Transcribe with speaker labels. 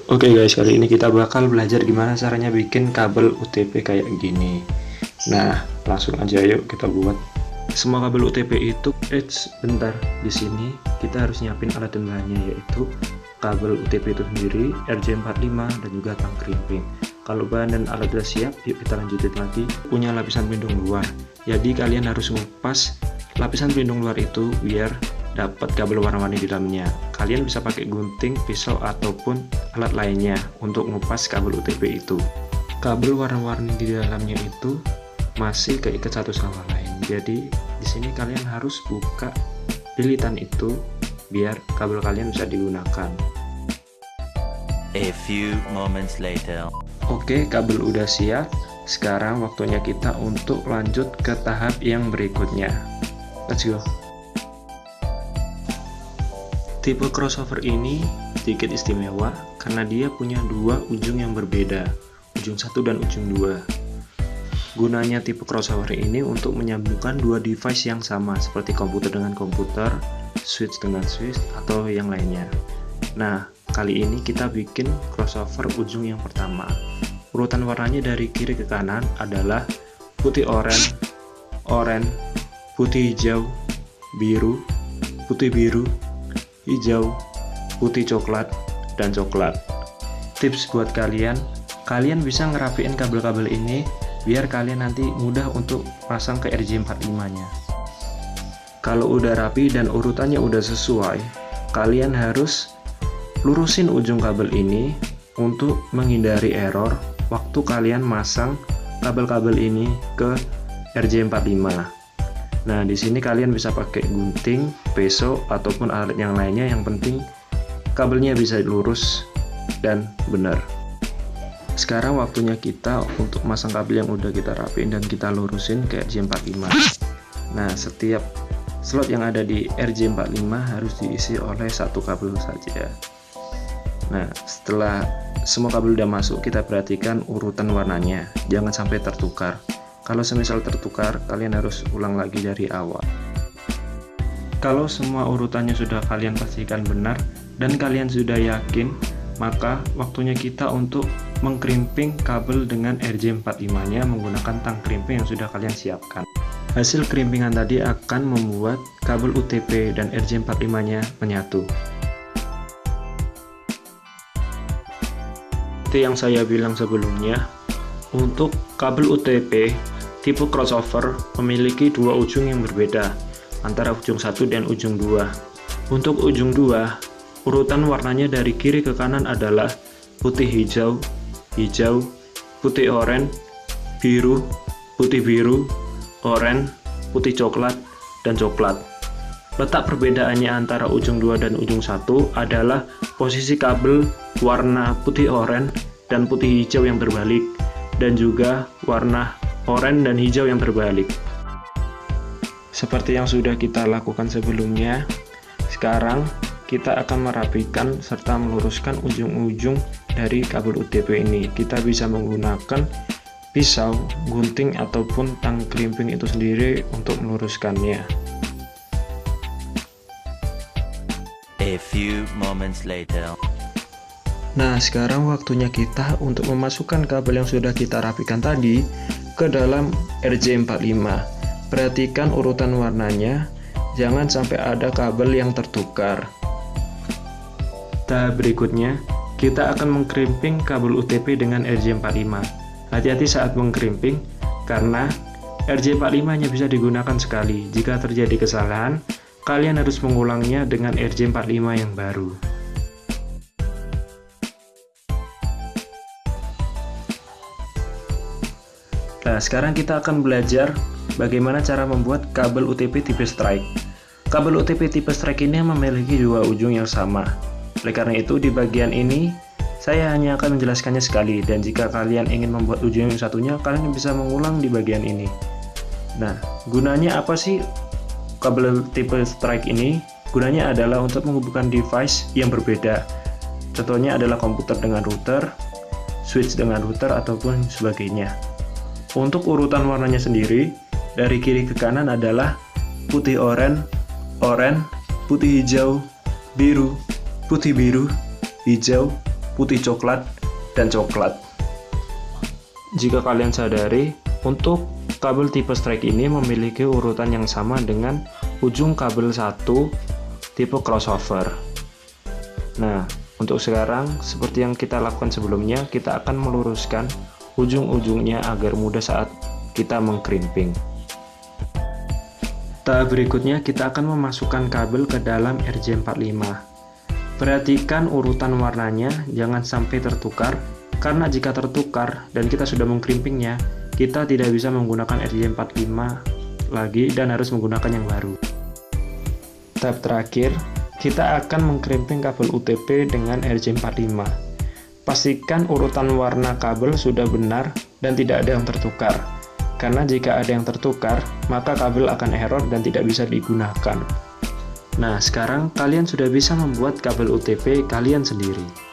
Speaker 1: Oke guys, kali ini kita bakal belajar gimana caranya bikin kabel UTP kayak gini. Nah, langsung aja yuk kita buat. Semua kabel UTP itu, bentar, di sini kita harus nyiapin alat dan bahannya, yaitu kabel UTP itu sendiri, RJ45 dan juga tang krimping. Kalau bahan dan alat sudah siap, yuk kita lanjutin lagi. Punya lapisan pelindung luar. Jadi kalian harus ngupas lapisan pelindung luar itu biar dapat kabel warna-warni di dalamnya. Kalian bisa pakai gunting, pisau ataupun alat lainnya untuk ngupas kabel UTP itu. Kabel warna-warni di dalamnya itu masih keikat satu sama lain. Jadi di sini kalian harus buka lilitan itu biar kabel kalian bisa digunakan.
Speaker 2: A few moments later.
Speaker 1: Oke, kabel udah siap. Sekarang waktunya kita untuk lanjut ke tahap yang berikutnya. Let's go. Tipe crossover ini sedikit istimewa karena dia punya dua ujung yang berbeda, ujung satu dan ujung dua. Gunanya tipe crossover ini untuk menyambungkan dua device yang sama seperti komputer dengan komputer, switch dengan switch, atau yang lainnya. Nah, kali ini kita bikin crossover ujung yang pertama. Urutan warnanya dari kiri ke kanan adalah putih oranye, putih hijau, biru, putih biru, hijau, putih coklat, dan coklat. Tips buat kalian bisa ngerapiin kabel-kabel ini biar kalian nanti mudah untuk pasang ke RJ45 nya. Kalau udah rapi dan urutannya udah sesuai, kalian harus lurusin ujung kabel ini untuk menghindari error waktu kalian masang kabel-kabel ini ke RJ45. Nah, di sini kalian bisa pakai gunting, pisau, ataupun alat yang lainnya. Yang penting kabelnya bisa lurus dan benar. Sekarang waktunya kita untuk masang kabel yang udah kita rapiin dan kita lurusin ke RJ45. Nah, setiap slot yang ada di RJ45 harus diisi oleh satu kabel saja. Nah, setelah semua kabel udah masuk, kita perhatikan urutan warnanya, jangan sampai tertukar. Kalau semisal tertukar, kalian harus ulang lagi dari awal. Kalau semua urutannya sudah kalian pastikan benar dan kalian sudah yakin, maka waktunya kita untuk mengkrimping kabel dengan RJ45-nya menggunakan tang krimping yang sudah kalian siapkan. Hasil krimpingan tadi akan membuat kabel UTP dan RJ45-nya menyatu. Seperti yang saya bilang sebelumnya, untuk kabel UTP tipe crossover memiliki dua ujung yang berbeda antara ujung 1 dan ujung 2. Untuk ujung 2, urutan warnanya dari kiri ke kanan adalah putih hijau, hijau, putih oranye, biru, putih biru, oranye, putih coklat, dan coklat. Letak perbedaannya antara ujung 2 dan ujung 1 adalah posisi kabel warna putih oranye dan putih hijau yang terbalik, dan juga warna oranye dan hijau yang terbalik. Seperti yang sudah kita lakukan sebelumnya, sekarang kita akan merapikan serta meluruskan ujung-ujung dari kabel UTP ini. Kita bisa menggunakan pisau, gunting, ataupun tang krimping itu sendiri untuk meluruskannya.
Speaker 2: A few moments later.
Speaker 1: Nah, sekarang waktunya kita untuk memasukkan kabel yang sudah kita rapikan tadi ke dalam RJ45. Perhatikan urutan warnanya, jangan sampai ada kabel yang tertukar. Tahap berikutnya, kita akan mengkrimping kabel UTP dengan RJ45. Hati-hati saat mengkrimping, karena RJ45-nya bisa digunakan sekali. Jika terjadi kesalahan, kalian harus mengulangnya dengan RJ45 yang baru. Nah, sekarang kita akan belajar bagaimana cara membuat kabel UTP tipe strike. Kabel UTP tipe strike ini memiliki dua ujung yang sama. Oleh karena itu, di bagian ini saya hanya akan menjelaskannya sekali, dan jika kalian ingin membuat ujung yang satunya, kalian bisa mengulang di bagian ini. Nah, gunanya apa sih kabel tipe strike ini? Gunanya adalah untuk menghubungkan device yang berbeda. Contohnya adalah komputer dengan router, switch dengan router, ataupun sebagainya. Untuk urutan warnanya sendiri, dari kiri ke kanan adalah putih oranye, putih hijau, biru, putih biru, hijau, putih coklat, dan coklat. Jika kalian sadari, untuk kabel tipe strike ini memiliki urutan yang sama dengan ujung kabel 1 tipe crossover. Nah, untuk sekarang, seperti yang kita lakukan sebelumnya, kita akan meluruskan ujung-ujungnya agar mudah saat kita mengkrimping. Tahap berikutnya, kita akan memasukkan kabel ke dalam RJ45. Perhatikan urutan warnanya, jangan sampai tertukar, karena jika tertukar dan kita sudah mengkrimpingnya, kita tidak bisa menggunakan RJ45 lagi dan harus menggunakan yang baru. Tahap terakhir, kita akan mengkrimping kabel UTP dengan RJ45. Pastikan urutan warna kabel sudah benar dan tidak ada yang tertukar, karena jika ada yang tertukar, maka kabel akan error dan tidak bisa digunakan. Nah, sekarang kalian sudah bisa membuat kabel UTP kalian sendiri.